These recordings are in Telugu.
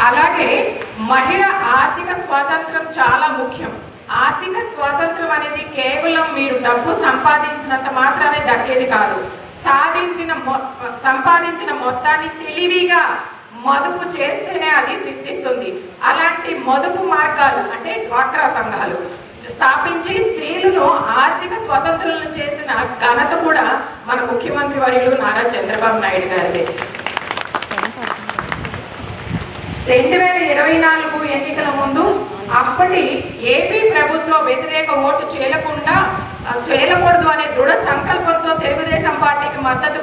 అలాగే మహిళ ఆర్థిక స్వాతంత్రం చాలా ముఖ్యం. ఆర్థిక స్వాతంత్రం అనేది కేవలం మీరు డబ్బు సంపాదించినంత మాత్రమే దక్కేది కాదు. సంపాదించిన మొత్తాన్ని తెలివిగా మదుపు చేస్తేనే అది సిద్ధిస్తుంది. అలాంటి మదుపు మార్గాలు అంటే డ్వాక్రా సంఘాలు స్థాపించి స్త్రీలను ఆర్థిక స్వతంత్రులను చేసిన ఘనత కూడా మన ముఖ్యమంత్రి వర్యులు నారా చంద్రబాబు నాయుడు గారిదే. 2024 ఎన్నికల ముందు అప్పటి ఏపీ ప్రభుత్వ వ్యతిరేక ఓటు చేయకూడదు అనే దృఢ సంకల్పంతో తెలుగుదేశం పార్టీకి మద్దతు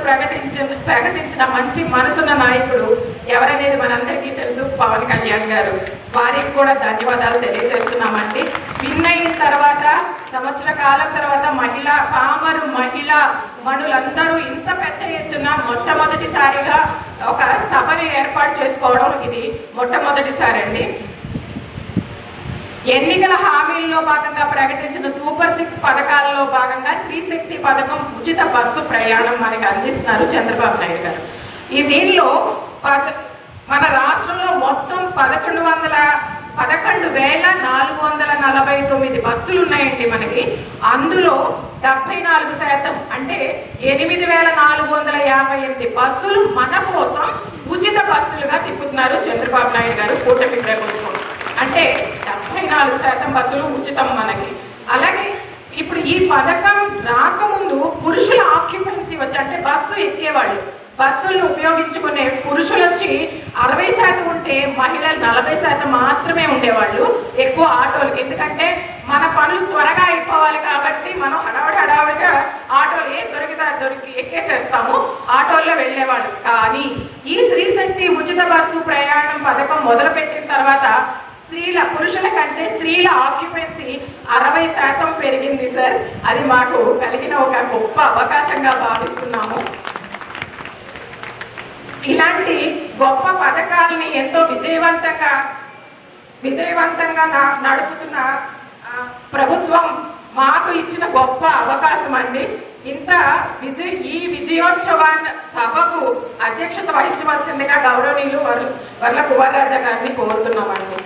ప్రకటించిన మంచి మనసున్న నాయకుడు ఎవరనేది మనందరికీ తెలుసు, పవన్ కళ్యాణ్ గారు. వారికి కూడా ధన్యవాదాలు తెలియజేస్తున్నామండి. విన్ అయిన తర్వాత సంవత్సర కాలం తర్వాత పామరు మహిళా మనులందరూ ఇంత పెద్ద ఎత్తున మొట్టమొదటిసారిగా ఒక సభని ఏర్పాటు చేసుకోవడం ఇది మొట్టమొదటిసారి అండి. ఎన్నికల హామీల్లో భాగంగా ప్రకటించిన సూపర్ 6 పథకాలలో భాగంగా స్త్రీశక్తి పథకం ఉచిత బస్సు ప్రయాణం మనకి అందిస్తున్నారు చంద్రబాబు నాయుడు గారు. ఈ దీనిలో మన రాష్ట్రంలో మొత్తం 11,449 బస్సులు ఉన్నాయండి మనకి. అందులో 74% అంటే 8,458 బస్సులు మన కోసం ఉచిత బస్సులుగా తిప్పుతున్నారు చంద్రబాబు నాయుడు గారు, కూటమి ప్రభుత్వం. అంటే 74% బస్సులు ఉచితం మనకి. అలాగే ఇప్పుడు ఈ పథకం రాకముందు పురుషుల ఆక్యుపెన్సీ వచ్చి అంటే బస్సు ఎక్కేవాళ్ళు, బస్సులను ఉపయోగించుకునే పురుషులు వచ్చి 60% ఉంటే మహిళలు 40% మాత్రమే ఉండేవాళ్ళు ఎక్కువ ఆటోలకి. ఎందుకంటే మన పనులు త్వరగా అయిపోవాలి కాబట్టి మనం హడావుడిగా ఆటోలు దొరికి ఎక్కేసేస్తాము, ఆటోల్లో వెళ్ళేవాళ్ళు. కానీ ఈ స్త్రీశక్తి ఉచిత బస్సు ప్రయాణం పథకం మొదలుపెట్టిన తర్వాత పురుషుల కంటే స్త్రీల ఆక్యుపెన్సీ 60% పెరిగింది సార్. అది మాకు కలిగిన ఒక గొప్ప అవకాశంగా భావిస్తున్నాము. ఇలాంటి గొప్ప పథకాలని ఎంతో విజయవంతంగా నడుపుతున్న ప్రభుత్వం మాకు ఇచ్చిన గొప్ప అవకాశం అండి. ఈ విజయోత్సవ సభకు అధ్యక్షత వహించవలసిందిగా గౌరవనీయులు వర్ల కుమారరాజా గారిని కోరుతున్నామండి.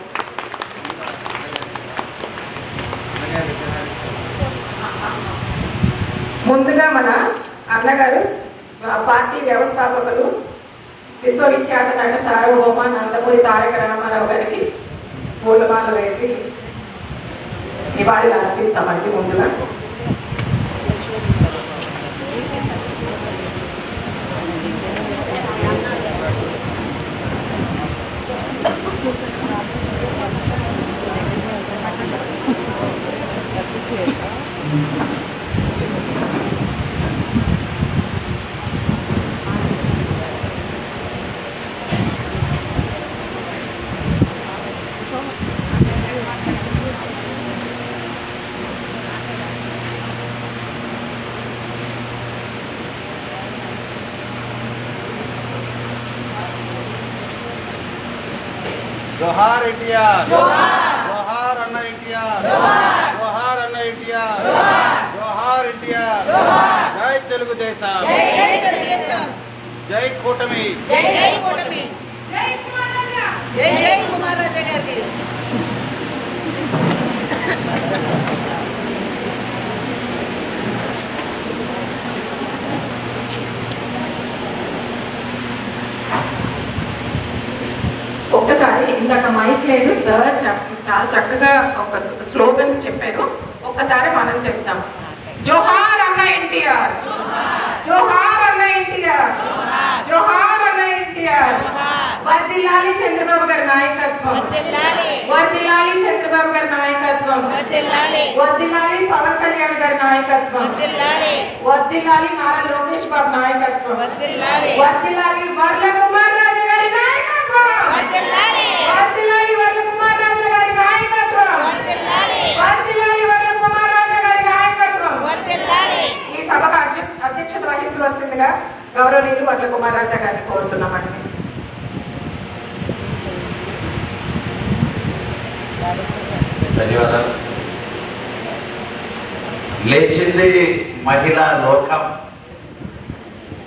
ముందుగా మన అన్నగారు పార్టీ వ్యవస్థాపకులు విశ్వవిఖ్యాత నట సార్వభౌమ నందమూరి తారక రామారావు గారికి పూలమాల వేసి నివాళులు అర్పిస్తామండి. ముందుగా जोहार एनटीआर, जोहार अन्ना एनटीआर, जोहार अन्ना एनटीआर, जोहार एनटीआर, जय तेलुगुदेशम, जय కూటమి, जय కూటమి, जय కుమారరాజా గారికి. ఒక్కసారి ఇందాక మైక్ లేదు సార్, చాలా చక్కగా ఒక స్లోగన్స్ చెప్పారు. ఒక్కసారి మనం చెప్తాం. జోహార్ అన్న ఎన్టీఆర్, జోహార్ అన్న ఎన్టీఆర్, జోహార్ అన్న ఎన్టీఆర్. వర్ధిల్లాలి చంద్రబాబు గారి నాయకత్వం, వర్ధిల్లాలి చంద్రబాబు గారి నాయకత్వం, వర్ధిల్లాలి పవన్ కళ్యాణ్ గారి నాయకత్వం, వర్ధిల్లాలి నారా లోకేష్ బాబు నాయకత్వం, వర్ధిల్లాలి వర్ల కుమారరాజా గారి నాయకత్వం, వర్ధిల్లాలి వర్ల కుమారరాజా గారి నాయకత్వం, వర్ధిల్లాలి వర్ల కుమారరాజా గారి నాయకత్వం. ఈ సభకు అధ్యక్షత వహించవలసిందిగా గౌరవనీయులు వర్ల కుమారరాజా గారిని కోరుతున్నామండి. ధన్యవాదాలు. లేచింది మహిళా లోకం,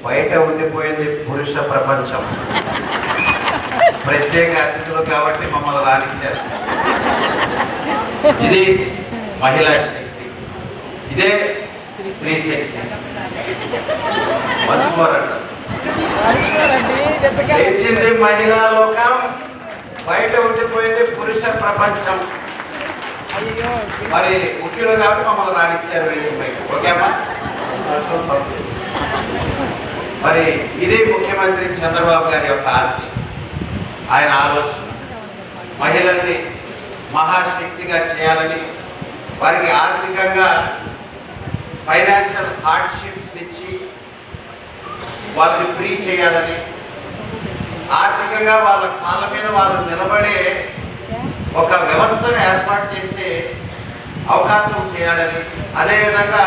బయట ఉండిపోయింది పురుష ప్రపంచం. ప్రత్యేక అతిథులు కాబట్టి మమ్మల్ని రాణించారు. ఇది మహిళా శక్తి, ఇదే స్త్రీ శక్తి. మర్చిపోరంట. లేచింది మహిళా లోకం, బయట ఉండిపోయింది పురుష ప్రపంచం. మరి ముఖ్యులు కాబట్టి మమ్మల్ని రాణించారు వేదికపై. ఓకేమ్మా? మరి ఇది ముఖ్యమంత్రి చంద్రబాబు గారి యొక్క ఆశయం, ఆయన ఆలోచన. మహిళల్ని మహాశక్తిగా చేయాలని, వారికి ఆర్థికంగా ఫైనాన్షియల్ హార్డ్షిప్స్ ఇచ్చి వాళ్ళని ఫ్రీ చేయాలని, ఆర్థికంగా వాళ్ళ కాళ్ళ మీద వాళ్ళు నిలబడే ఒక వ్యవస్థను ఏర్పాటు చేసే అవకాశం చేయాలని, అదేవిధంగా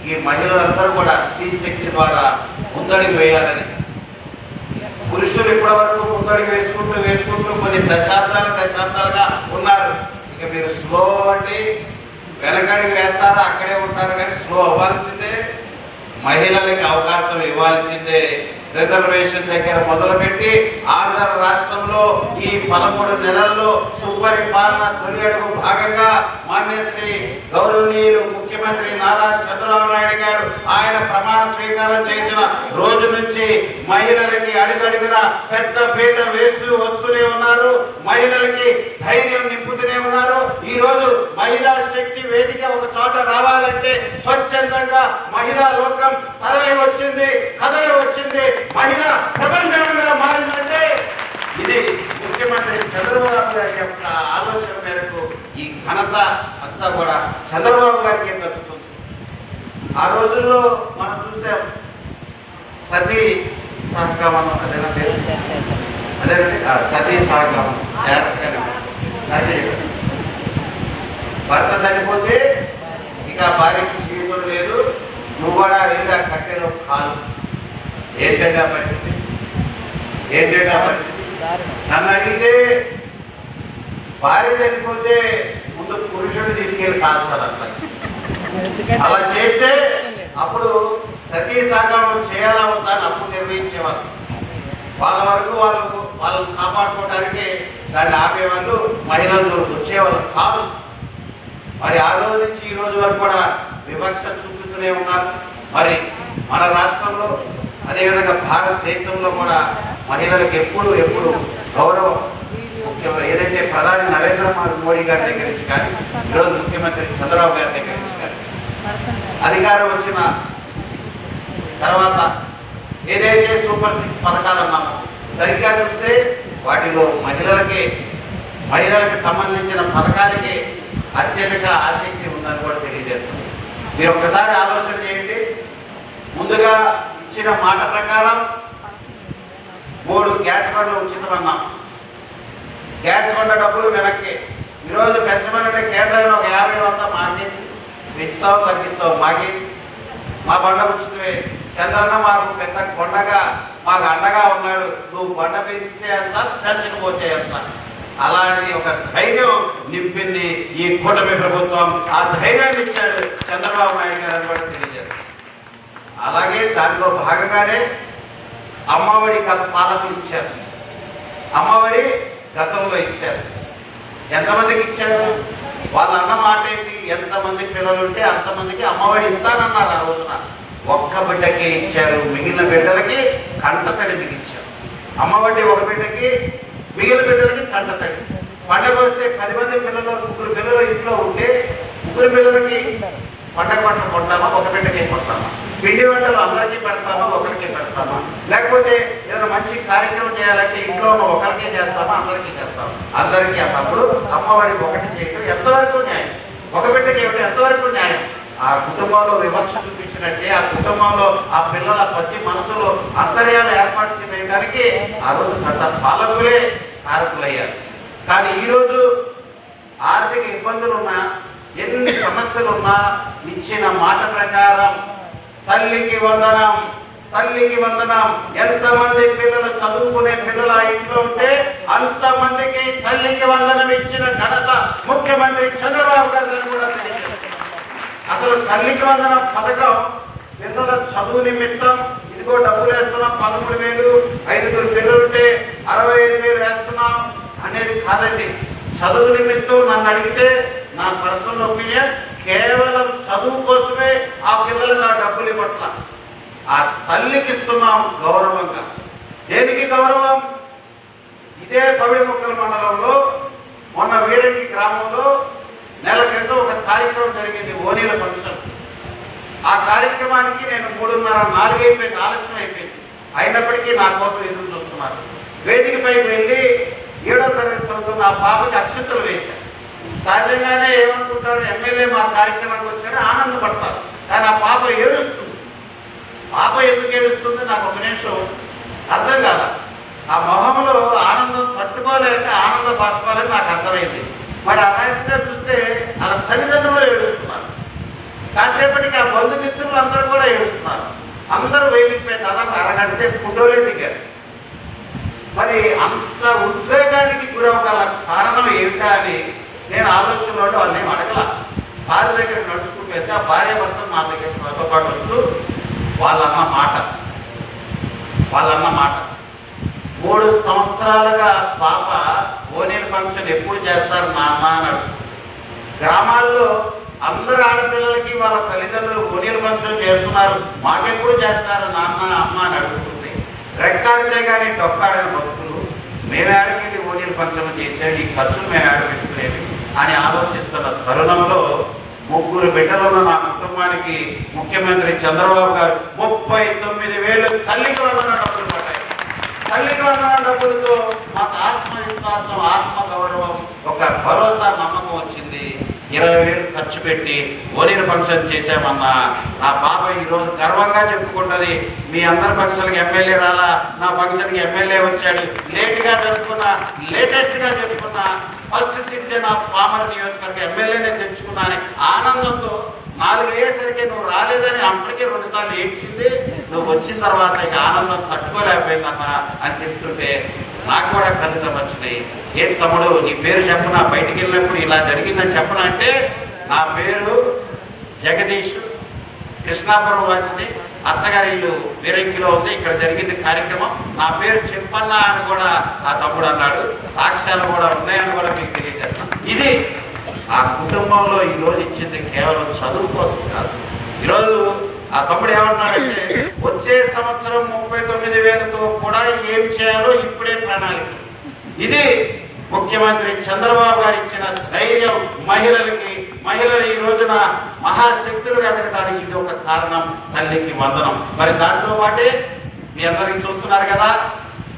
ఈ మహిళలందరూ కూడా స్త్రీ శక్తి ద్వారా ముందడుగు వేయాలని. పురుషులు ఇప్పటి వరకు ముందడుగు వేసుకుంటూ కొన్ని దశాబ్దాలుగా ఉన్నారు. ఇక మీరు స్లో అంటే వెనకడికి వేస్తారా, అక్కడే ఉంటారు. కానీ స్లో అవ్వాల్సిందే, మహిళలకి అవకాశం ఇవ్వాల్సిందే. రిజర్వేషన్ దగ్గర మొదలుపెట్టి ఆంధ్ర రాష్ట్రంలో ఈ 13 నెలల్లో సుపరిపాలన తొలి అడుగు భాగంగా మాన్యశ్రీ గౌరవనీయులు ముఖ్యమంత్రి నారా చంద్రబాబు నాయుడు గారు ఆయన ప్రమాణ స్వీకారం చేసిన రోజు నుంచి మహిళలకి అడుగడుగున పెద్ద పీట వేస్తూ వస్తూనే ఉన్నారు. మహిళలకి ధైర్యం నింపుతూనే ఉన్నారు. ఈ రోజు మహిళా శక్తి వేదిక ఒక చోట రావాలంటే స్వచ్ఛందంగా మహిళా లోకం తరలి వచ్చింది, కదలి వచ్చింది, మహిళ ప్రపంచంగా మారిందంటే ఇది ముఖ్యమంత్రి చంద్రబాబు గారి యొక్క ఆలోచన మేరకు ఈ ఘనత అంతా కూడా చంద్రబాబు గారికి దక్కుతుంది. ఆ రోజుల్లో మనం చూసాం సతీ సహగమనం, అదేనండి సతీ సహగమనం. భర్త చనిపోతే ఇక భార్యకి జీవితం లేదు, నువ్వు కూడా వెళ్ళి ఆ కట్టెలో కాలు. ఏంటంటే పరిస్థితి నన్ను అడిగితే భార్య చనిపోతే ముందు పురుషుడు తీసుకెళ్ళి కాల్చాలంట. అలా చేస్తే అప్పుడు సతీ సహగమనం చేయాలా వద్దా అని అప్పుడు నిర్ణయించేవాళ్ళు. వాళ్ళ వరకు వాళ్ళని కాపాడుకోవడానికి దాన్ని ఆపేవాళ్ళు, మహిళలు వచ్చేవాళ్ళు కాదు. మరి ఆ రోజు నుంచి ఈ రోజు వరకు కూడా వివక్ష చూపుతూనే ఉన్నారు. మరి మన రాష్ట్రంలో అదేవిధంగా భారతదేశంలో కూడా మహిళలకు ఎప్పుడు గౌరవం ముఖ్యంగా ఏదైతే ప్రధాని నరేంద్ర మోడీ గారి దగ్గర నుంచి కానీ, ఈరోజు ముఖ్యమంత్రి చంద్రబాబు గారి దగ్గర నుంచి కానీ అధికారం వచ్చిన తర్వాత ఏదైతే సూపర్ 6 పథకాలు అన్నామో సరిగ్గా చూస్తే వాటిలో మహిళలకు సంబంధించిన పథకాలకి అత్యధిక ఆసక్తి ఉందని కూడా తెలియజేస్తుంది. మీరు ఒక్కసారి ఆలోచన చేయండి. ముందుగా ఇచ్చిన మాట ప్రకారం 3 గ్యాస్ బండ్లు ఉచితం అన్నాం. గ్యాస్ బండ్ల డబ్బులు వెనక్కి. ఈరోజు పెంచమనంటే కేంద్రంలో ఒక 50 మాకి పెంచుతావు తగ్గిస్తావు మాకి, మా బండ ఉచితమే. చంద్రన్న మాకు పెద్ద కొండగా మాకు అండగా ఉన్నాడు, నువ్వు బండ పెంచితే అంత పెంచకపోతే అంత. అలాంటి ఒక ధైర్యం నింపింది ఈ కూటమి ప్రభుత్వం. ఆ ధైర్యాన్ని ఇచ్చాడు చంద్రబాబు నాయుడు గారు కూడా తెలియజేస్తారు. అలాగే దానిలో భాగంగానే అమ్మఒడి పాలకులు ఇచ్చారు. అమ్మఒడి గతంలో ఇచ్చారు. ఎంతమందికి ఇచ్చారు? వాళ్ళు అన్న మాట ఏంటి? ఎంతమంది పిల్లలు ఉంటే అంతమందికి అమ్మఒడి ఇస్తానన్నారు. ఆ రోజున ఒక్క బిడ్డకే ఇచ్చారు, మిగిలిన బిడ్డలకి కంటతడి మిగిల్చారు. అమ్మఒడి ఒక బిడ్డకి, మిగిలిన బిడ్డలకి కంటతడి. పండగ వస్తే 10 మంది పిల్లలు 3 పిల్లలు ఇంట్లో ఉంటే 3 పిల్లలకి పండగ బట్టలు కొంటామా, ఒక బిడ్డకే కొంటామా? పిండి వంటలు అందరికీ పెడతామా, ఒకరికి పెడతామా? లేకపోతే ఏదైనా మంచి కార్యక్రమం చేయాలంటే ఇంట్లో ఒకరికే చేస్తామా, అందరికీ చేస్తామా? అందరికీ. అన్నప్పుడు అమ్మఒడి ఒకటి చేయడం ఎంతవరకు న్యాయం? ఒక బిడ్డకి ఏమిటి ఎంతవరకు న్యాయం? ఆ కుటుంబంలో వివక్ష చూపించినట్టే ఆ కుటుంబంలో ఆ పిల్లల పసి మనసులో అంతర్యాలు ఏర్పాటు చేయడానికి ఆ రోజు గత పాలకులే కారకులయ్యారు. కానీ ఈరోజు ఆర్థిక ఇబ్బందులున్నా, ఎన్ని సమస్యలున్నా ఇచ్చిన మాట ప్రకారం తల్లికి వందనం, తల్లికి వందనం. ఎంతమంది పిల్లలు చదువుకునే పిల్లలు ఆ ఇంట్లో ఉంటే అంతమందికి తల్లికి వందనం ఇచ్చిన ఘనత ముఖ్యమంత్రి చంద్రబాబు గారు కూడా తెలియజేస్తారు. అసలు తల్లికి వందనం పథకం పిల్లల చదువు నిమిత్తం ఇదిగో డబ్బులు వేస్తున్నాం 13,000, 5 పిల్లలు ఉంటే 65,000 వేస్తున్నాం అనేది కాదండి. చదువు నిమిత్తం నన్ను అడిగితే నా పర్సనల్ ఒపీనియన్ కేవలం చదువు కోసమే ఆ పిల్లలకు ఆ డబ్బులు ఇవ్వట్ల. ఆ తల్లికి ఇస్తున్నాం గౌరవంగా. దేనికి గౌరవం? ఇదే పవిడిముక్కల మండలంలో మొన్న వీరంగి గ్రామంలో నెల క్రితం ఒక కార్యక్రమం జరిగింది, ఓనీల ఫంక్షన్. ఆ కార్యక్రమానికి నేను 3:30, 4 అయిపోయింది, ఆలస్యం అయిపోయింది. అయినప్పటికీ నా కోసం ఎదురు చూస్తున్నారు. వేదికపైకి వెళ్ళి 7వ తరగతి చదువుతున్న ఆ పాపకి అక్షంతలు వేశారు. సహజంగానే ఏమనుకుంటారు, ఎమ్మెల్యే మా కార్యక్రమానికి వచ్చాడు ఆనందపడతారు. కానీ ఆ పాప ఏడుస్తుంది. పాప ఎందుకు ఏడుస్తుంది నాకు ఒక నిమిషం అర్థం కాల. ఆ మొహంలో ఆనందం తట్టుకోలేక ఆనంద బాష్పాలని నాకు అర్థమైంది. మరి అలాంటిగా చూస్తే వాళ్ళ తల్లిదండ్రులు ఏడుస్తున్నారు. కాసేపటికి ఆ బంధుమిత్రులు అందరూ కూడా ఏడుస్తున్నారు. అందరూ వేదికపై దాదాపు అరగంట సేపు ఫోటోలే దిగారు. మరి అంత ఉద్వేగానికి గురవగల కారణం ఏమిటా అని నేను ఆలోచనలో వాళ్ళని ఏం అడగల. భార్య దగ్గర నడుచుకుంటూ వెళ్తే ఆ భార్య భర్త మా దగ్గర నాతో పాటు వస్తూ వాళ్ళన్న మాట 3 సంవత్సరాలుగా పాప ఓనీల ఫంక్షన్ ఎప్పుడు చేస్తారు నాన్న అన్నాడు. గ్రామాల్లో అందరు ఆడపిల్లలకి వాళ్ళ తల్లిదండ్రులు ఓనీల ఫంక్షన్ చేస్తున్నారు, మాకెప్పుడు చేస్తారు నాన్న అమ్మ అని అడుగుతుంది. రెక్కాడితే కానీ డొక్కాడిన భక్తులు మేము ఆడకెళ్ళి ఓనీల ఫంక్షన్ చేసేది, ఈ ఖర్చులు మేము ఆడ పెట్టుకునేవి అని ఆలోచిస్తున్న తరుణంలో 3 బిడ్డలున్న నా కుటుంబానికి ముఖ్యమంత్రి చంద్రబాబు గారు 39,000 తల్లికి వందన డబ్బులు పడ్డాయి. తల్లికి వందన డబ్బులతో మాకు ఆత్మవిశ్వాసం, ఆత్మగౌరవం, ఒక భరోసా, నమ్మకం వచ్చింది. 20,000 ఖర్చు పెట్టి ఓనీల ఫంక్షన్ చేశామన్న నా పాప ఈరోజు గర్వంగా చెప్పుకుంటుంది, మీ అందరి ఫంక్షన్కి ఎమ్మెల్యే రాలా, నా ఫంక్షన్కి ఎమ్మెల్యే వచ్చాడు, లేట్గా జరుపుకున్నా, లేటెస్ట్గా జరుపుకున్నా, ఫస్ట్ సిటిజన్ ఆఫ్ పామర్ నియోజకవర్గం ఎమ్మెల్యేనే తెచ్చుకున్నా అని ఆనందంతో 4 అయ్యేసరికి నువ్వు రాలేదని అప్పటికే 2 సార్లు ఏడ్చింది. నువ్వు వచ్చిన తర్వాత ఇక ఆనందం తట్టుకోలేకపోయిందన్న అని చెప్తుంటే నాకు కూడా కళ్ళు తమర్చినాయి. ఏంటి తమ్ముడు నీ పేరు చెప్పనా, బయటికి వెళ్ళినప్పుడు ఇలా జరిగిందని చెప్పనా అంటే, నా పేరు జగదీష్, కృష్ణాపురం వాసిని, అత్తగారి ఇల్లు వీరంగిలో ఉంది, ఇక్కడ జరిగింది కార్యక్రమం, నా పేరు చెప్పన్నా అని కూడా ఆ తమ్ముడు అన్నాడు. సాక్ష్యాలు కూడా ఉన్నాయని కూడా మీకు తెలియజేస్తాను. ఇది ఆ కుటుంబంలో ఈరోజు ఇచ్చింది కేవలం చదువు కోసం కాదు. ఈరోజు ఆ తమ్ముడు ఏమంటున్నాడంటే వచ్చే సంవత్సరం 39,000తో కూడా ఏం చేయాలో ఇప్పుడే ప్రణాళిక. ఇది ముఖ్యమంత్రి చంద్రబాబు గారు ఇచ్చిన ధైర్యం మహిళలకి. మహిళలు ఈ రోజున మహాశక్తులు ఎదగడానికి ఇది ఒక కారణం. తల్లికి వందనం. మరి దాంతో పాటే మీ అందరికీ చూస్తున్నారు కదా,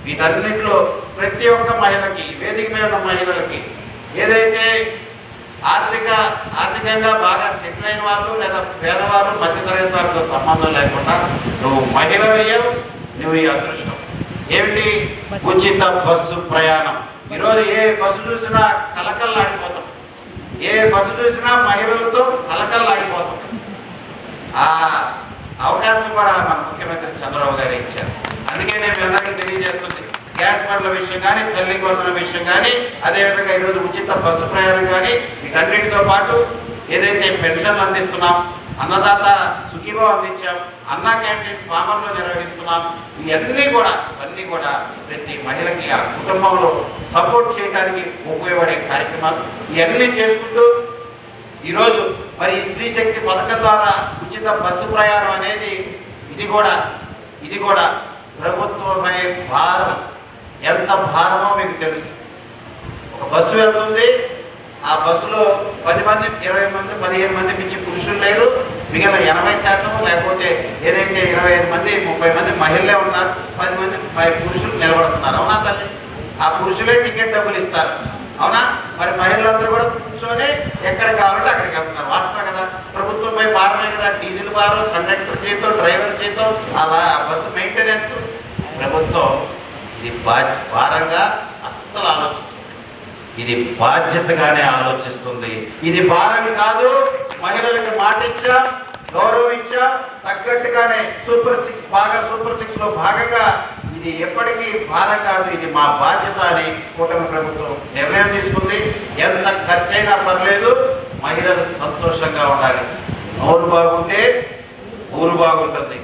వీటన్నిటిలో ప్రతి ఒక్క మహిళకి, వేదిక మీద ఉన్న మహిళలకి, ఏదైతే ఆర్థికంగా బాగా సెటిల్ అయిన వాళ్ళు లేదా పేదవారు, మధ్యతరగతి వారితో సంబంధం లేకుండా నువ్వు మహిళవయ్యావు, నువ్వు ఈ అదృష్టం. ఏమిటి? ఉచిత బస్సు ప్రయాణం. ఈరోజు ఏ బస్సు చూసినా కలకల్లాడిపోతాం, ఏ బస్సు చూసినా మహిళలతో కలకల్లాడిపోతాం. ఆ అవకాశం కూడా మన ముఖ్యమంత్రి చంద్రబాబు గారు ఇచ్చారు. అందుకే నేను అందరికీ తెలియజేస్తుంది, గ్యాస్ బండ్ల విషయం కానీ, తల్లికి వందన విషయం కానీ, అదేవిధంగా ఈరోజు ఉచిత బస్సు ప్రయాణం కానీ, వీటన్నిటితో పాటు ఏదైతే పెన్షన్లు అందిస్తున్నాం, అన్నదాత సుఖీభావ అందించాం, అన్నా క్యాంటీన్ పామర్లో నిర్వహిస్తున్నాం, ఇవన్నీ కూడా ప్రతి మహిళకి ఆ కుటుంబంలో సపోర్ట్ చేయడానికి ఉపయోగపడే కార్యక్రమాలు ఇవన్నీ చేసుకుంటూ ఈరోజు మరి స్త్రీశక్తి పథకం ద్వారా ఉచిత బస్సు ప్రయాణం అనేది ఇది కూడా ప్రభుత్వమై భారం. ఎంత భారమో మీకు తెలుసు. ఒక బస్సు వెళ్తుంది, ఆ బస్సులో 10 మంది, 20 మంది, 15 మంది మించి పురుషులు లేరు. మిగిలిన 80% లేకపోతే ఏదైతే 25 మంది, 30 మంది మహిళలే ఉన్నారు, 10 మంది పురుషులు నిలబడుతున్నారు. అవునా తల్లి? ఆ పురుషులే టికెట్ డబ్బులు ఇస్తారు. అవునా? మరి మహిళలందరూ కూడా కూర్చొని ఎక్కడ కావాలంటే అక్కడికి వెళ్తున్నారు. వాస్తవం కదా? ప్రభుత్వంపై భారమే కదా, డీజిల్ భారం, కండక్టర్ చేతో, డ్రైవర్ చేతో, అలా బస్సు మెయింటెనెన్స్. ప్రభుత్వం ఇది భారంగా అస్సలు ఆలోచించదు, ఇది బాధ్యతగానే ఆలోచిస్తుంది. ఇది భారం కాదు. మహిళలకు మాట ఇచ్చా, గౌరవం ఇచ్చా, తగ్గట్టుగానే సూపర్ 6లో భాగంగా ఇది ఎప్పటికీ భారం కాదు, ఇది మా బాధ్యత అని కూటమి ప్రభుత్వం నిర్ణయం తీసుకుంది. ఎంత ఖర్చైనా పర్లేదు, మహిళలు సంతోషంగా ఉండాలి. నోరు బాగుంటే ఊరు బాగుంటుంది.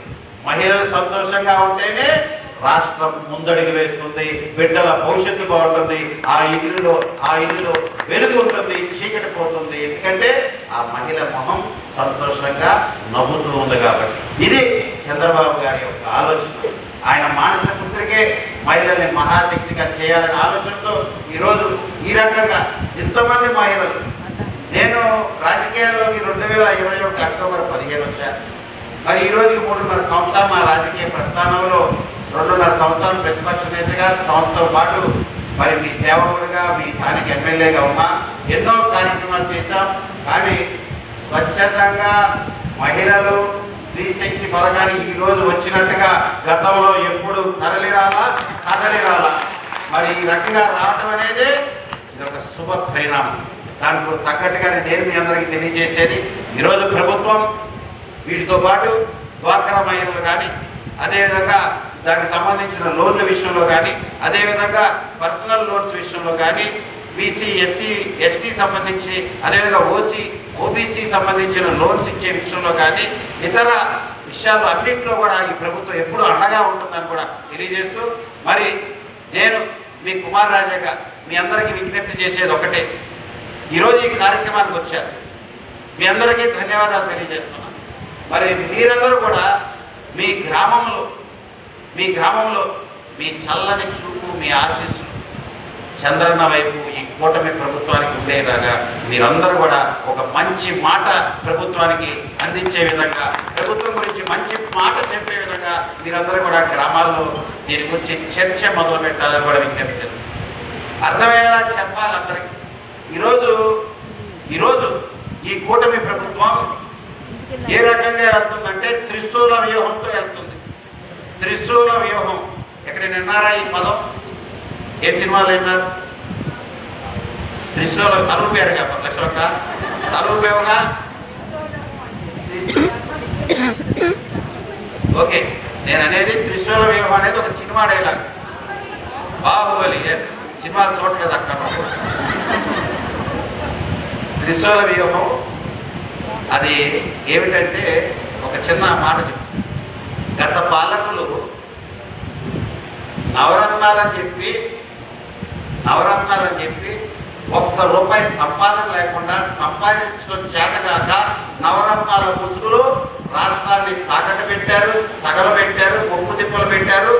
మహిళలు సంతోషంగా ఉంటేనే రాష్ట్రం ముందడుగు వేస్తుంది, బిడ్డల భవిష్యత్తు బాగుంటుంది, ఆ ఇల్లులో వెలుగు ఉంటుంది, చీకటి పోతుంది. ఎందుకంటే ఆ మహిళ మొహం సంతోషంగా నవ్వుతూ ఉంది కాబట్టి. ఇది చంద్రబాబు గారి యొక్క ఆలోచన. ఆయన మానస పుత్రికే మహిళల్ని మహాశక్తిగా చేయాలనే ఆలోచనతో ఈరోజు ఈ రకంగా ఇంతమంది మహిళలు. నేను రాజకీయాల్లోకి 2021 అక్టోబర్ 15 వచ్చాను. మరి ఈరోజుకి 3.5 సంవత్సరాలు నా రాజకీయ ప్రస్థానంలో 2.5 సంవత్సరాలు ప్రతిపక్ష నేతగా, సంవత్సరం పాటు మరి మీ సేవకుడిగా, మీ స్థానిక ఎమ్మెల్యేగా ఉన్నా ఎన్నో కార్యక్రమాలు చేశాం. కానీ స్వచ్ఛందంగా మహిళలు స్త్రీశక్తి పథకానికి ఈరోజు వచ్చినట్టుగా గతంలో ఎప్పుడు కదలిరాలా. మరి ఈ రకంగా రావడం అనేది ఇది ఒక శుభ పరిణామం. దానికి తగ్గట్టుగానే నేను మీ అందరికీ తెలియజేసేది, ఈరోజు ప్రభుత్వం వీటితో పాటు డ్వాక్రా మహిళలు కానీ, అదేవిధంగా దానికి సంబంధించిన లోన్ల విషయంలో కానీ, అదేవిధంగా పర్సనల్ లోన్స్ విషయంలో కానీ, బీసీ ఎస్సీ ఎస్టీ సంబంధించి, అదేవిధంగా ఓబీసీ సంబంధించిన లోన్స్ ఇచ్చే విషయంలో కానీ, ఇతర విషయాలు అన్నింటిలో కూడా ఈ ప్రభుత్వం ఎప్పుడూ అండగా ఉంటుందని కూడా తెలియజేస్తూ, మరి నేను మీ కుమార్ రాజాగా మీ అందరికీ విజ్ఞప్తి చేసేది ఒకటే. ఈరోజు ఈ కార్యక్రమానికి వచ్చారు, మీ అందరికీ ధన్యవాదాలు తెలియజేస్తున్నాను. మరి మీరందరూ కూడా మీ గ్రామంలో మీ చల్లని చూపు, మీ ఆశీస్సులు చంద్రన్న వైపు ఈ కూటమి ప్రభుత్వానికి ఉండేలాగా మీరందరూ కూడా ఒక మంచి మాట ప్రభుత్వానికి అందించే విధంగా, ప్రభుత్వం గురించి మంచి మాట చెప్పే విధంగా మీరందరూ కూడా గ్రామాల్లో దీని గురించి చర్చ మొదలు పెట్టాలని కూడా విజ్ఞప్తి చేస్తారు. అర్థమయ్యేలా చెప్పాలి అందరికీ. ఈరోజు ఈ కూటమి ప్రభుత్వం ఏ రకంగా వెళ్తుందంటే త్రిశూల వ్యూహంతో వెళ్తుంది. త్రిశూల వ్యూహం ఎక్కడ విన్నారా ఈ పదం? ఏ సినిమాలు విన్నారు? త్రిశూల తలుపు పేరుగా లక్ష్మక్క తలుపు పేరుగా ఓకే. నేను అనేది త్రిశూల వ్యూహం అనేది ఒక సినిమా డైలాగ్. బాహుబలి సినిమాలు చూడలేదు అక్కడ. త్రిశూల వ్యూహం అది ఏమిటంటే ఒక చిన్న మాట చెప్పు. గత పాలకులు నవరత్నాలని చెప్పి ₹1 సంపాదన లేకుండా, సంపాదించడం చేతగాక నవరత్నాల ముసుగులు రాష్ట్రాన్ని తాకట్టు పెట్టారు, తగలబెట్టారు, ముప్పు తిప్పలు పెట్టారు.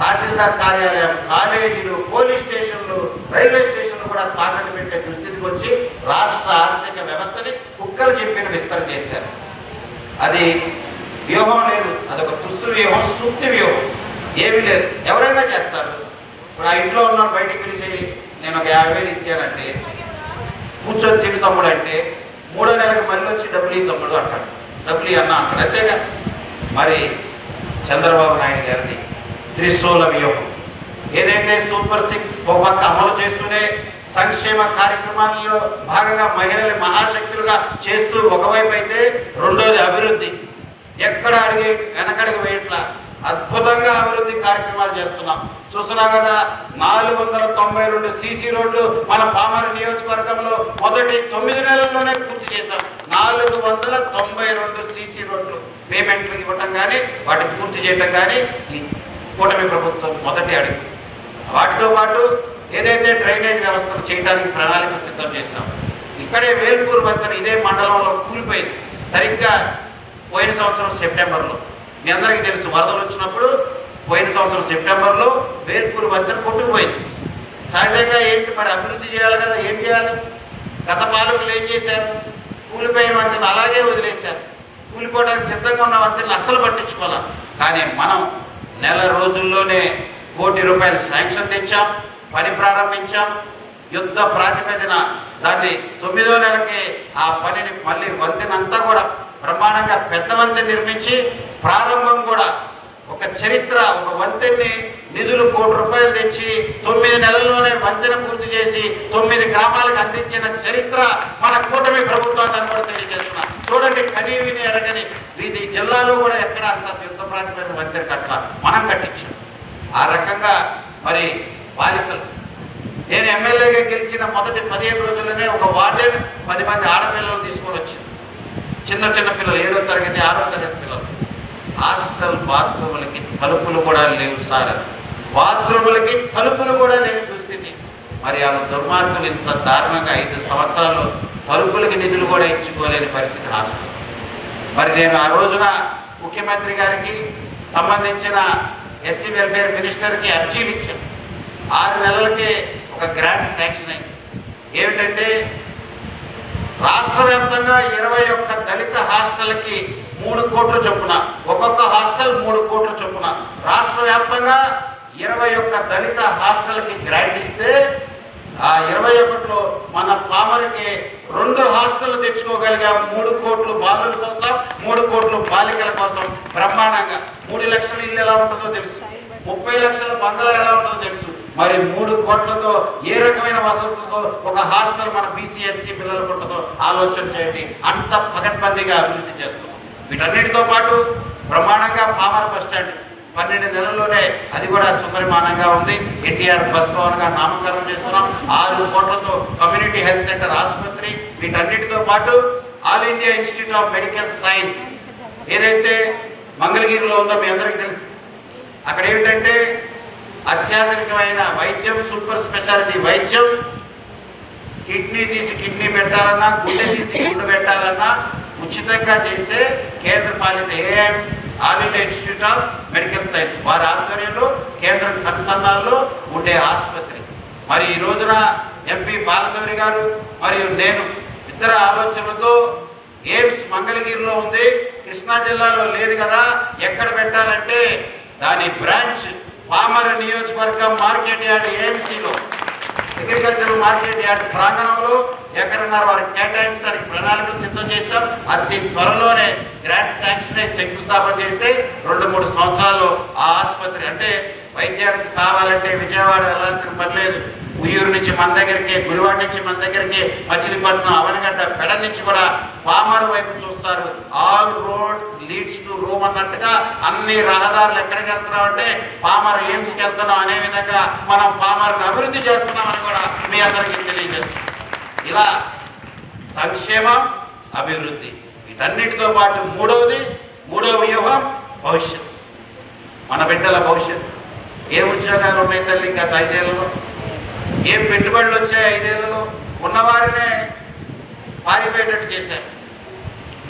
తహసీల్దార్ కార్యాలయం, కాలేజీలు, పోలీస్ స్టేషన్లు, రైల్వే స్టేషన్లు కూడా తాకట్టు పెట్టే దుస్థితికి వచ్చి రాష్ట్ర ఆర్థిక వ్యవస్థని కుక్కలు చెప్పిన విస్తరణ చేశారు. అది వ్యూహం లేదు, అదొక తుస్సు వ్యూహం, సూక్తి వ్యూహం. ఏమీ లేదు, ఎవరైనా చేస్తారు. ఇప్పుడు ఆ ఇంట్లో ఉన్నాడు, బయటికి పిలిచి నేను ఒక 50,000 ఇచ్చానంటే, కూర్చొని తిని తమ్ముడు అంటే 3వ నెలకు మళ్ళీ వచ్చి డబ్బులు ఈ తమ్ముడు అంటాడు, డబ్బులు అన్న అంటాడు. అంతేగా. మరి చంద్రబాబు నాయుడు గారిని త్రిశూల వ్యూహం ఏదైతే సూపర్ 6 ఒక పక్క అమలు చేస్తూనే సంక్షేమ కార్యక్రమాల్లో భాగంగా మహిళల్ని మహాశక్తులుగా చేస్తూ ఒకవైపు అయితే, రెండోది అభివృద్ధి. ఎక్కడ వెనకడుగు వేయట్లా అద్భుతంగా అభివృద్ధి కార్యక్రమాలు చేస్తున్నాం. చూస్తున్నాం కదా, 492 సీసీ రోడ్లు మన పామర నియోజకవర్గంలో మొదటి 9 నెలల్లోనే పూర్తి చేశాం. 492 సీసీ రోడ్లు పేమెంట్లు ఇవ్వటం కానీ, వాటిని పూర్తి చేయటం కానీ ఈ కూటమి ప్రభుత్వం మొదటి అడుగు. వాటితో పాటు ఏదైతే డ్రైనేజ్ వ్యవస్థను చేయడానికి ప్రణాళిక సిద్ధం చేశాం. ఇక్కడే వేల్పూర్ వంతెన ఇదే మండలంలో కూలిపోయింది. సరిగ్గా పోయిన సంవత్సరం సెప్టెంబర్లో, మీ అందరికీ తెలుసు, వరదలు వచ్చినప్పుడు పోయిన సంవత్సరం సెప్టెంబర్లో వేల్పూర్ వంతెన కొట్టుకుపోయింది. సహజంగా ఏంటి మరి అభివృద్ధి చేయాలి కదా, ఏం చేయాలి? గత పాలకులు ఏం చేశారు? కూలిపోయిన వంతెన అలాగే వదిలేశారు. కూలిపోవడానికి సిద్ధంగా ఉన్న వంతెనలు అస్సలు పట్టించుకోవాలి. కానీ మనం నెల రోజుల్లోనే ₹1 కోటి శాంక్షన్ తెచ్చాం, పని ప్రారంభించాం. యుద్ధ ప్రాతిపదికన దాన్ని 9వ నెలకి ఆ పనిని మళ్ళీ వంతెనంతా కూడా బ్రహ్మాండంగా పెద్ద వంతెన నిర్మించి, ప్రారంభం కూడా ఒక చరిత్ర. ఒక వంతెన్ని నిధులు ₹1 కోటి తెచ్చి 9 నెలల్లోనే వంతెన పూర్తి చేసి 9 గ్రామాలకు అందించిన చరిత్ర మన కూటమి ప్రభుత్వాన్ని కూడా తెలియజేస్తున్నా. చూడండి, కనీవిని ఎరగని ఇది జిల్లాలో కూడా ఎక్కడ అంత యుద్ధ ప్రాతిపదికన వంతెన కట్టాల, మనం కట్టించాం. ఆ రకంగా మరి బాలికలు, నేను ఎమ్మెల్యేగా గెలిచిన మొదటి 15 రోజుల్లోనే ఒక వార్డెన్ 10 మంది ఆడపిల్లలు తీసుకొని వచ్చింది. చిన్న పిల్లలు, 7వ తరగతి 6వ తరగతి పిల్లలు. హాస్టల్ బాత్రూములకి తలుపులు కూడా లేవు సార్. బాత్రూములకి తలుపులు కూడా లేని దుస్థితి. మరి ఆ దుర్మార్గులు ఇంత దారుణంగా 5 సంవత్సరాలు తలుపులకి నిధులు కూడా ఇచ్చుకోలేని పరిస్థితి హాస్టల్. మరి నేను ఆ రోజున ముఖ్యమంత్రి గారికి సంబంధించిన ఎస్సీ వెల్ఫేర్ మినిస్టర్కి అర్జీలు ఇచ్చాను. 6 నెలలకే ఒక గ్రాంట్ శాంక్షన్ అయింది. ఏమిటంటే రాష్ట్ర వ్యాప్తంగా 21 దళిత హాస్టల్కి 3 కోట్ల చొప్పున, ఒక్కొక్క హాస్టల్ 3 కోట్ల చొప్పున రాష్ట్ర వ్యాప్తంగా 21 దళిత హాస్టల్కి గ్రాంట్ ఇస్తే ఆ 21లో మన పామరకి 2 హాస్టల్ తెచ్చుకోగలిగా. 3 కోట్లు బాలుల కోసం, 3 కోట్లు బాలికల కోసం బ్రహ్మాండంగా. 3 లక్షల ఇల్లు ఎలా ఉంటుందో తెలుసు, 30 లక్షల బంగ్లా ఎలా ఉంటుందో తెలుసు. మరి 3 కోట్లతో ఏ రకమైన వసతులతో ఒక హాస్టల్ మన బీసీఎస్సీ పిల్లలకు ఉంటుందో ఆలోచన చేయండి. అంత పకడ్బందీగా అభివృద్ధి చేస్తున్నాం. వీటన్నిటితో పాటు బ్రహ్మాండంగా పామర బస్ స్టాండ్ 12 నెలల్లోనే అది కూడా సుపరిమాణంగా ఉంది. ఎన్టీఆర్ బస్ భవన్గా నామకరణం చేస్తున్నాం. 6 కోట్లతో కమ్యూనిటీ హెల్త్ సెంటర్ ఆసుపత్రి. వీటన్నిటితో పాటు all India institute of medical science ఏదైతే మంగళగిరిలో ఉందో మీ అందరికీ తెలుసు. అక్కడ ఏమిటంటే అత్యాధునికమైన వైద్యం, సూపర్ స్పెషాలిటీ వైద్యం. కిడ్నీ తీసి కిడ్నీ పెట్టాలన్నా, గుండె తీసి గుండె పెట్టాలన్నా ఉచితంగా చేసే కేంద్ర పాలిత all India institute of medical science వారి ఆధ్వర్యంలో కేంద్రం కనుసన్నాల్లో ఉండే ఆసుపత్రి. మరి ఈ రోజున ఎంపీ బాలశౌరి గారు మరియు నేను ఇద్దరు ఆలోచనలతో ఎయిమ్స్ మంగళగిరిలో ఉంది, కృష్ణా జిల్లాలో లేదు కదా, ఎక్కడ పెట్టాలంటే దాని బ్రాంచ్ పామర నియోజకవర్గం మార్కెట్ యార్డ్ ఏఎంసీలో అగ్రికల్చరల్ మార్కెట్ యార్డ్ ప్రాంగణంలో ఎక్కడన్నారు వారికి కేటాయించడానికి ప్రణాళికలు సిద్ధం చేశాం. అతి త్వరలోనే గ్రాంట్ శాంక్షన్ అయి శంకుస్థాపన చేస్తే 2-3 సంవత్సరాల్లో ఆ ఆసుపత్రి అంటే వైద్యానికి కావాలంటే విజయవాడ వెళ్ళాల్సిన పని లేదు. ఉయ్యూరు నుంచి మన దగ్గరికి, గుడివాడ నుంచి మన దగ్గరికి, మచిలీపట్నం, అవనగడ్డ, పెడ నుంచి కూడా పామర వైపు చూస్తారు. All roads leads to Rome అన్నట్టుగా అన్ని రహదారులు ఎక్కడికి వెళ్తున్నాం అంటే పామర ఎయిమ్స్కి వెళ్తున్నాం అనే విధంగా మనం పామరను అభివృద్ధి చేస్తున్నామని కూడా మీ అందరికీ తెలియజేస్తున్నాం. ఇలా సంక్షేమం, అభివృద్ధి వీటన్నిటితో పాటు మూడో వ్యూహం భవిష్యత్తు. మన బిడ్డల భవిష్యత్తు. ఏ ఉద్యోగాలు ఉన్నాయి తల్లి గత 5 ఏళ్లలో? ఏం పెట్టుబడులు వచ్చాయి 5 ఏళ్లలో? ఉన్నవారినే పారిపోయేటట్టు చేశారు.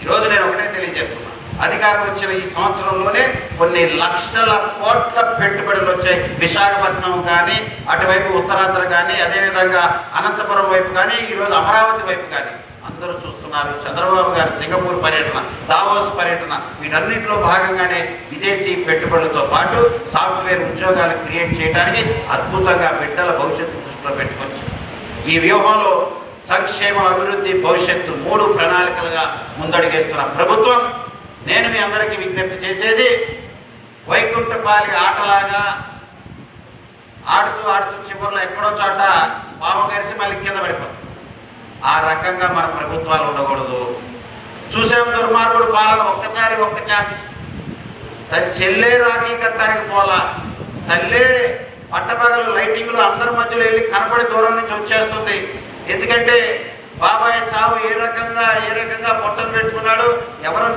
ఈరోజు నేను ఒకటే తెలియజేస్తున్నా, అధికారం వచ్చిన ఈ సంవత్సరంలోనే కొన్ని లక్షల కోట్ల పెట్టుబడులు వచ్చాయి. విశాఖపట్నం కానీ, అటువైపు ఉత్తరాంధ్ర కానీ, అదేవిధంగా అనంతపురం వైపు కానీ, ఈరోజు అమరావతి వైపు కానీ అందరూ చూస్తున్నారు. చంద్రబాబు గారి సింగపూర్ పర్యటన, దావోస్ పర్యటన వీటన్నిటిలో భాగంగానే విదేశీ పెట్టుబడులతో పాటు సాఫ్ట్వేర్ ఉద్యోగాలు క్రియేట్ చేయడానికి అద్భుతంగా బిడ్డల భవిష్యత్తు దృష్టిలో పెట్టుకోవచ్చు. ఈ వ్యూహంలో సంక్షేమ, అభివృద్ధి, భవిష్యత్తు 3 ప్రణాళికలుగా ముందడుగేస్తున్న ప్రభుత్వం. నేను మీ అందరికీ విజ్ఞప్తి చేసేది, వైకుంఠపాలి ఆటలాగా ఆడుతూ చివరిలో ఎక్కడో చోట పాము కరిసి మళ్ళీ కింద పడిపోతుంది. ఆ రకంగా మన ప్రభుత్వాలు ఉండకూడదు. చూసాం దుర్మార్గుడు పాలన. ఒక్కసారి ఒక్క ఛాన్స్. తన చెల్లే రాఖీ కట్టడానికి పోలా, తల్లే పట్టపగలు లైటింగ్లు అందరి మధ్యలో వెళ్ళి కనపడి దూరం నుంచి వచ్చేస్తుంది. ఎందుకంటే బాబాయ్ చావు ఏ రకంగా పొట్టను పెట్టుకున్నాడు ఎవరో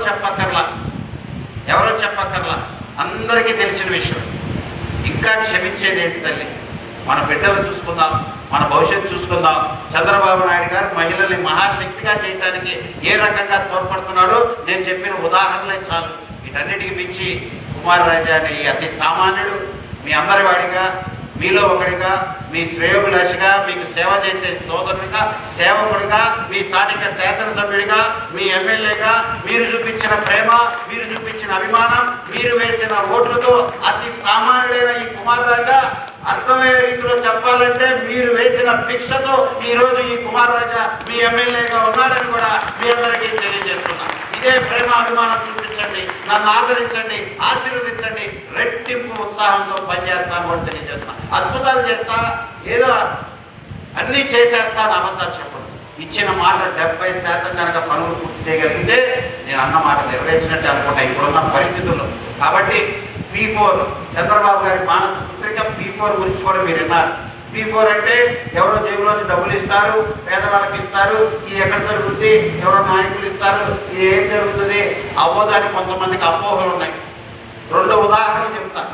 చెప్పక్కర్లా, అందరికీ తెలిసిన విషయం. ఇంకా క్షమించేది ఏంటి తల్లి? మన బిడ్డలు చూసుకుందాం, మన భవిష్యత్తు చూసుకుందాం. చంద్రబాబు నాయుడు గారు మహిళల్ని మహాశక్తిగా చేయడానికి ఏ రకంగా తోడ్పడుతున్నాడో నేను చెప్పిన ఉదాహరణలే చాలు. వీటన్నిటికి మించి కుమార్ రాజా అనే ఈ అతి సామాన్యుడు మీ అందరి వాడిగా, మీలో ఒకడిగా, మీ శ్రేయోభిలాషిగా, మీకు సేవ చేసే సోదరుడిగా, సేవకుడిగా, మీ స్థానిక శాసనసభ్యుడిగా, మీ ఎమ్మెల్యేగా మీరు చూపించిన ప్రేమ, మీరు చూపించిన అభిమానం, మీరు వేసిన ఓట్లతో అతి సామాన్యుడైన ఈ కుమార్ రాజా అర్థమయ్యే రీతిలో చెప్పాలంటే మీరు వేసిన భిక్షతో ఈరోజు ఈ కుమార్ రాజా మీ ఎమ్మెల్యేగా ఉన్నారని కూడా మీ అందరికీ తెలియజేస్తున్నా. ఇదే ప్రేమ, అభిమానం చూపించండి, నన్ను ఆదరించండి, ఆశీర్వదించండి. రెట్టింపు ఉత్సాహంతో పనిచేస్తాను కూడా తెలియజేస్తున్నా. అద్భుతాలు చేస్తా, ఏదో అన్నీ చేసేస్తాను అబద్ధాలు చెప్పను. ఇచ్చిన మాట 70% కనుక పనులు పూర్తి చేయగలిగితే నేను అన్న మాట నెరవేర్చినట్టే అనుకుంటా ఇప్పుడున్న పరిస్థితుల్లో. కాబట్టి P4 చంద్రబాబు గారి మానస పుత్రిక P4 గురించి కూడా మీరు విన్నారు. P4 అంటే ఎవరో జేబులోంచి డబ్బులు ఇస్తారు, పేదవాళ్ళకి ఇస్తారు, ఇది ఎక్కడ జరుగుతుంది, ఎవరో నాయకులు ఇస్తారు, ఇది ఏం జరుగుతుంది అవ్వదని కొంతమందికి అపోహలు ఉన్నాయి. 2 ఉదాహరణలు చెప్తాను.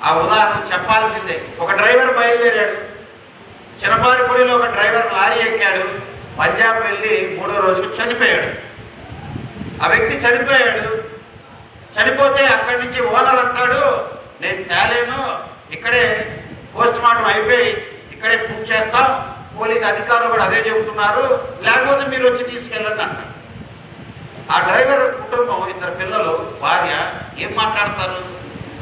ఆ ఉదాహరణ చెప్పాల్సిందే. ఒక డ్రైవర్ బయలుదేరాడు, చిన్నపారిపూడిలో ఒక డ్రైవర్ లారీ ఎక్కాడు, పంజాబ్ వెళ్ళి 3వ రోజుకు చనిపోయాడు. ఆ వ్యక్తి చనిపోయాడు. చనిపోతే అక్కడి నుంచి ఓనర్ అంటాడు, నేను తేలేను, ఇక్కడే పోస్ట్ మార్టం అయిపోయి ఇక్కడే పూజ చేస్తాం, పోలీసు అధికారులు కూడా అదే చెబుతున్నారు, లేకపోతే మీరు వచ్చి తీసుకెళ్ళండి అంటారు. ఆ డ్రైవర్ కుటుంబం 2 పిల్లలు, భార్య ఏం మాట్లాడతారు?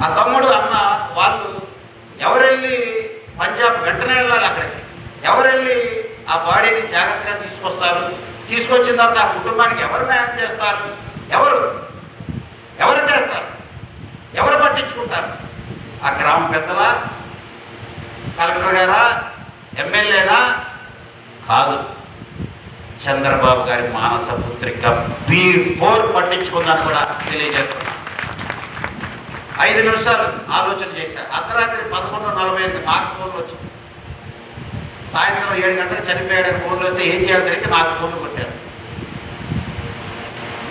ఆ తమ్ముడు అన్న వాళ్ళు ఎవరెళ్ళి పంజాబ్ వెంటనే వెళ్ళాలి, అక్కడికి ఎవరెళ్ళి ఆ బాడీని జాగ్రత్తగా తీసుకొస్తారు? తీసుకొచ్చిన తర్వాత ఆ కుటుంబానికి ఎవరు న్యాయం చేస్తారు? ఎవరు చేస్తారు? ఎవరు పట్టించుకుంటారు? ఆ గ్రామ పెద్దలా, కలెక్టర్ గారా, ఎమ్మెల్యేనా? కాదు, చంద్రబాబు గారి మానస పుత్రిక P4 పట్టించుకుందని కూడా తెలియజేస్తున్నా. 5 నిమిషాలు ఆలోచన చేశా. అర్ధరాత్రి 11:45 నాకు ఫోన్లు వచ్చింది. సాయంత్రం 7 గంటలకు చనిపోయాడని ఫోన్లు వస్తే ఏం చేయాలో తెలియక నాకు ఫోన్లు కొట్టారు.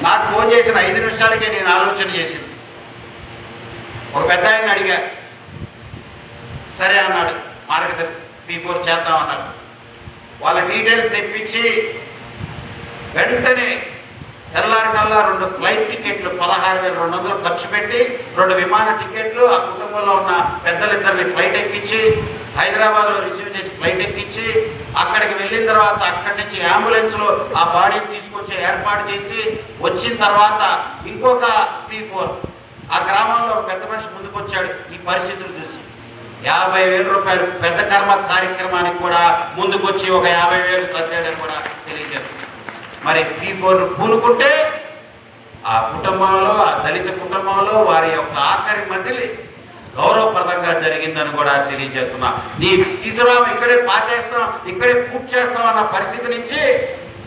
నాకు ఫోన్ చేసిన 5 నిమిషాలకే నేను ఆలోచన చేసింది. ఒక పెద్ద ఆయన అడిగా, సరే అన్నాడు, మనకు తెలుసు P4 చేద్దాం అన్నాడు. వాళ్ళ డీటెయిల్స్ తెప్పించి వెంటనే తెల్లారికల్లా 2 ఫ్లైట్ టికెట్లు 16,200 ఖర్చు పెట్టి 2 విమాన టికెట్లు ఆ కుటుంబంలో ఉన్న పెద్దలిద్దరిని ఫ్లైట్ ఎక్కించి హైదరాబాద్లో రిసీవ్ చేసి ఫ్లైట్ ఎక్కించి అక్కడికి వెళ్ళిన తర్వాత అక్కడి నుంచి అంబులెన్స్లో ఆ బాడీని తీసుకొచ్చి ఏర్పాటు చేసి వచ్చిన తర్వాత ఇంకొక P4 ఆ గ్రామంలో ఒక పెద్ద మనిషి ముందుకు వచ్చాడు. ఈ పరిస్థితులు చూసి 50,000 రూపాయలు పెద్ద కర్మ కార్యక్రమానికి కూడా ముందుకొచ్చి ఒక 50,000 సర్దాడని కూడా తెలియజేస్తుంది. మరి P4 పూనుకుంటే ఆ కుటుంబంలో, ఆ దళిత కుటుంబంలో వారి యొక్క ఆఖరి మజిలి గౌరవప్రదంగా జరిగిందని కూడా తెలియజేస్తున్నా. నీ తీసుకురాం, ఇక్కడే పాతేస్తాం, ఇక్కడే పూజ చేస్తాం అన్న పరిస్థితి నుంచి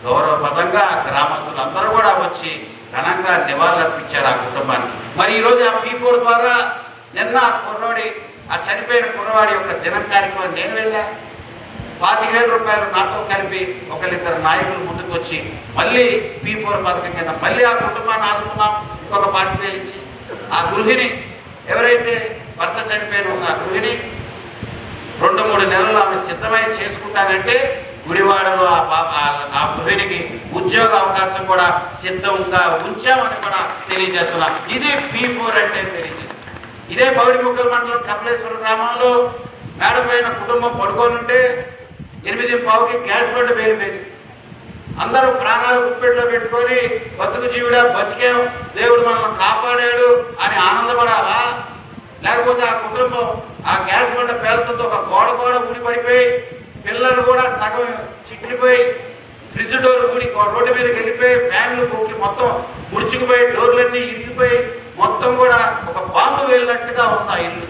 గౌరవప్రదంగా గ్రామస్తులందరూ కూడా వచ్చి ఘనంగా నివాళులర్పించారు ఆ కుటుంబానికి. మరి ఈరోజు ఆ P4 ద్వారా నిన్న ఆ చనిపోయిన కుర్రవాడి యొక్క దిన కార్యక్రమం నేను వెళ్ళా. 25,000 రూపాయలు నాతో కలిపి 1-2 నాయకులు ముందుకు వచ్చి మళ్ళీ P4 పథకం కింద మళ్ళీ ఆ కుటుంబాన్ని ఆదుకున్నాం. ఇంకొక 25,000 ఇచ్చి ఆ గృహిణి ఎవరైతే భర్త చనిపోయిన ఆ గృహిణి 2-3 నెలలు ఆమె సిద్ధమై చేసుకుంటానంటే గుడివాడలో ఆ గృహిణికి ఉద్యోగ అవకాశం కూడా సిద్ధంగా ఉంచామని కూడా తెలియజేస్తున్నా. ఇది P4 అంటే తెలియజేస్తున్నా. ఇదే పౌడిముక్కల మండలం కపిలేశ్వరం గ్రామంలో మేడపైన కుటుంబం పడుకోనుంటే 8:15కి గ్యాస్ బండ పేలిపోయింది. అందరూ ప్రాణాలు గుప్పెట్లో పెట్టుకొని బతుకు జీవుడా బతికాం, దేవుడు మనల్ని కాపాడాడు అని ఆనందపడాలా? లేకపోతే ఆ కుటుంబం ఆ గ్యాస్ బండ పేలుతుందో ఒక గోడ ఊడిపడిపోయి పిల్లలు కూడా సగం చిక్కిపోయి ఫ్రిడ్జ్ డోర్ ఊడి రోడ్డు మీదకి వెళ్ళిపోయి ఫ్యాన్లు పొక్కి మొత్తం ముడుచుకుపోయి డోర్లన్నీ ఇరిగిపోయి మొత్తం కూడా ఒక బాంబు వెళ్ళినట్టుగా ఉంది ఆ ఇల్లు.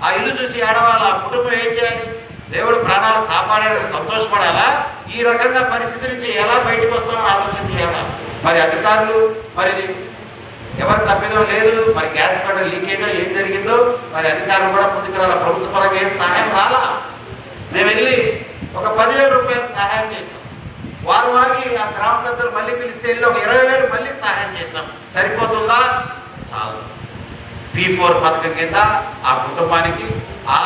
ఆ ఇల్లు చూసి ఏడవాళ్ళ ఆ కుటుంబం ఏం చేయాలి? దేవుడు ప్రాణాలు కాపాడాలని సంతోషపడాలా? ఈ రకంగా పరిస్థితి నుంచి ఎలా బయటకు వస్తామని ఆలోచన చేయాలా? మరి అధికారులు మరి ఎవరు తప్పిదో లేదు, మరి గ్యాస్ బండ లీకేజో ఏం జరిగిందో మరి అధికారులు కూడా ముందుకు రాలా. ప్రభుత్వ పరంగా ఏం సహాయం రాలా. మేము వెళ్ళి ఒక 10,000 రూపాయలు సహాయం చేసాం. వారు వాగి ఆ గ్రామ పెద్దలు మళ్ళీ పిలిస్తే వెళ్ళి ఒక 20,000 మళ్ళీ సహాయం చేసాం. సరిపోతుందా? చాలు. P4 పథకం కింద ఆ కుటుంబానికి ఆ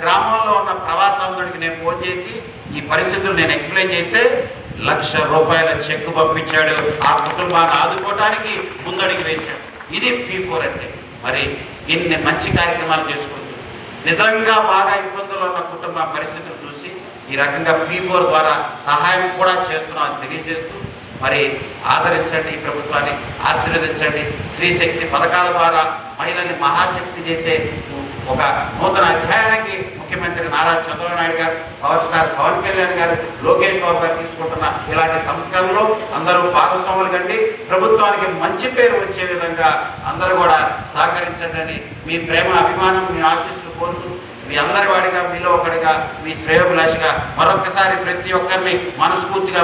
గ్రామంలో ఉన్న ప్రవాసాంధ్రుడికి నేను ఫోన్ చేసి ఈ పరిస్థితులు నేను ఎక్స్ప్లెయిన్ చేస్తే 1,00,000 రూపాయల చెక్కు పంపించాడు. ఆ కుటుంబాన్ని ఆదుకోవడానికి ముందడికి వేశాడు. ఇది P4 అంటే. మరి ఇన్ని మంచి కార్యక్రమాలు చేసుకుంటూ నిజంగా బాగా ఇబ్బందుల్లో ఉన్న కుటుంబ పరిస్థితులు చూసి ఈ రకంగా P4 ద్వారా సహాయం కూడా చేస్తున్నామని తెలియజేస్తూ మరి ఆదరించండి, ఈ ప్రభుత్వాన్ని ఆశీర్వదించండి. స్త్రీశక్తి పథకాల ద్వారా మహిళల్ని మహాశక్తి చేసే ఒక నూతన అధ్యాయానికి ముఖ్యమంత్రి నారా చంద్రబాబు నాయుడు గారు, పవర్ స్టార్ పవన్ కళ్యాణ్ గారు, లోకేష్ బాబు గారు తీసుకుంటున్న ఇలాంటి సంస్కరణలో అందరూ భాగస్వాములు కండి. ప్రభుత్వానికి మంచి పేరు వచ్చే విధంగా అందరూ కూడా సహకరించండి అని మీ ప్రేమ అభిమానం, మీ ఆశీస్సులు కోరుతూ మీ అందరి వాడిగా, మీలో ఒకటిగా, మీ శ్రేయోభిలాషిగా మరొకసారి ప్రతి ఒక్కరిని మనస్ఫూర్తిగా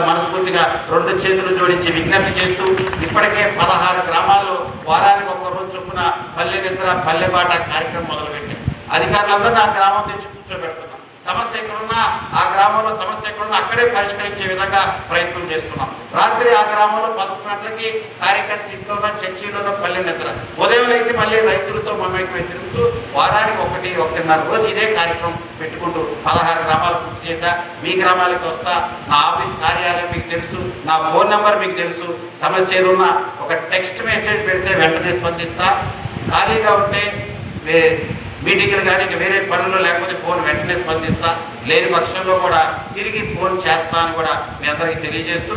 2 చేతులు జోడించి విజ్ఞప్తి చేస్తూ ఇప్పటికే 16 గ్రామాల్లో వారానికి 1 రోజు చొప్పున పల్లె నిద్ర పల్లె బాట కార్యక్రమం మొదలుపెట్టాం. అధికారులందరూ నా గ్రామం తెచ్చి కూర్చోబెడుతున్నాం. సమస్య ఎక్కడున్నా ఆ గ్రామంలో సమస్య ఎక్కడున్నా అక్కడే పరిష్కరించే విధంగా ప్రయత్నం చేస్తున్నాం. రాత్రి ఆ గ్రామంలో 11 గంటలకి కార్యకర్త ఇంట్లోనో చర్చిలోనో పల్లె నిద్ర, ఉదయం లేచి మళ్ళీ రైతులతో మమేకమై తిరుగుతూ వారానికి 1-1.5 రోజు ఇదే కార్యక్రమం పెట్టుకుంటూ 16 గ్రామాలు పూర్తి చేశా. మీ గ్రామాలకు వస్తా, నా ఆఫీస్ కార్యాలయం మీకు తెలుసు, నా ఫోన్ నెంబర్ మీకు తెలుసు. సమస్య ఏదున్నా ఒక టెక్స్ట్ మెసేజ్ పెడితే వెంటనే స్పందిస్తా. ఖాళీగా ఉంటే మీటింగ్లు కానీ ఇంకా వేరే పనులు లేకపోతే ఫోన్ వెంటనే స్పందిస్తా. లేని పక్షంలో కూడా తిరిగి ఫోన్ చేస్తా అని కూడా మీ అందరికీ తెలియజేస్తూ,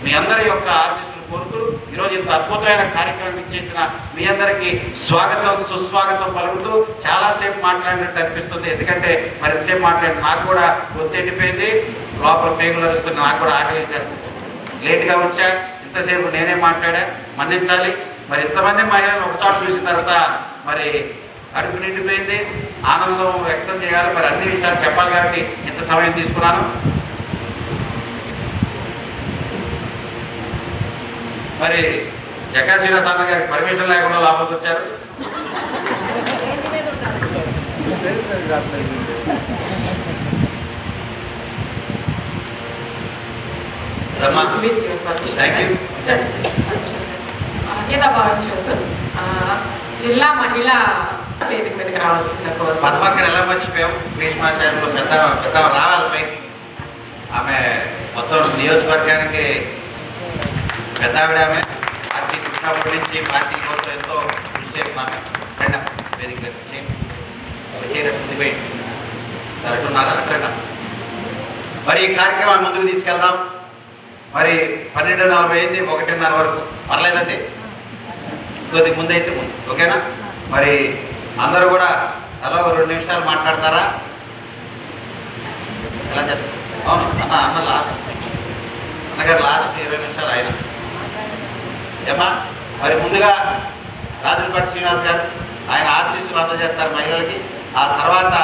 మీ అందరి యొక్క ఆశీస్సులు కోరుతూ ఈరోజు ఇంత అద్భుతమైన కార్యక్రమం చేసిన మీ అందరికీ స్వాగతం సుస్వాగతం పలుకుతూ చాలాసేపు మాట్లాడినట్టు అనిపిస్తుంది. ఎందుకంటే మరి ఎంతసేపు మాట్లాడి నాకు కూడా ఒత్తిడిపోయింది, లోపల పేగులు అరుస్తుంది, నాకు కూడా ఆకలి చేస్తుంది. లేట్గా వచ్చా, ఇంతసేపు నేనే మాట్లాడా, మన్నించాలి. మరి ఇంతమంది మహిళలను ఒకచోట చూసిన తర్వాత మరి కడుపు నిండిపోయింది, ఆనందం వ్యక్తం చేయాలి. మరి అన్ని విషయాలు చెప్పాలి కాబట్టి ఇంత సమయం తీసుకున్నాను. మరి జకా శ్రీనివాస్ అన్న గారికి పర్మిషన్ లేకుండా లోపలికి వచ్చారు. అన్యత భావించవద్దు. జిల్లా మహిళా వేదిక మీదకి రావాల్సిందిగా కోరు. పద్మక్కర్ ఎలా మర్చిపోయాం, భీష్మాచార్యులు పెద్ద రావాలి పైకి. ఆమె మొత్తం నియోజకవర్గానికి పెద్ద ఆవిడ. ఆమె పార్టీ పుట్టినప్పటి నుంచి పార్టీ కోసం ఎంతో కృషి చేస్తున్నామే. రండి వేదిక చేయండి, కరెక్టున్నారా? అట్లా మరి ఈ కార్యక్రమాన్ని ముందుకు తీసుకెళ్దాం. మరి 12:40 అయింది, 1:30 వరకు పర్లేదండి, కొద్దిగా ముందైతే ముందు, ఓకేనా? మరి అందరూ కూడా అలా 2 నిమిషాలు మాట్లాడతారా? ఎలా చేస్తారు? అవును అన్నగారు లాస్ట్ 20 నిమిషాలు ఆయన ఏమా. మరి ముందుగా రాజులపాటి శ్రీనివాస్ గారు ఆయన ఆశీస్సులు అందజేస్తారు మహిళలకి. ఆ తర్వాత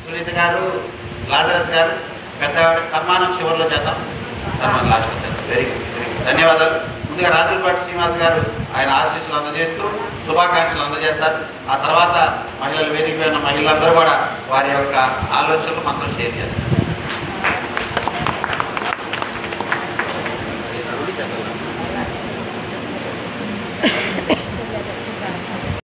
సునీత గారు, లాజరస్ గారు పెద్ద సన్మానం చివరిలో చేద్దాం. సన్మానం లాస్ట్ చేద్దాం. వెరీ గుడ్, ధన్యవాదాలు. ముందుగా రాజులపాటి శ్రీనివాస్ గారు ఆయన ఆశీస్సులు అందజేస్తూ శుభాకాంక్షలు అందజేస్తారు. ఆ తర్వాత మహిళలు వేదిక పైన మహిళలందరూ కూడా వారి యొక్క ఆలోచనలు మనతో షేర్ చేస్తారు.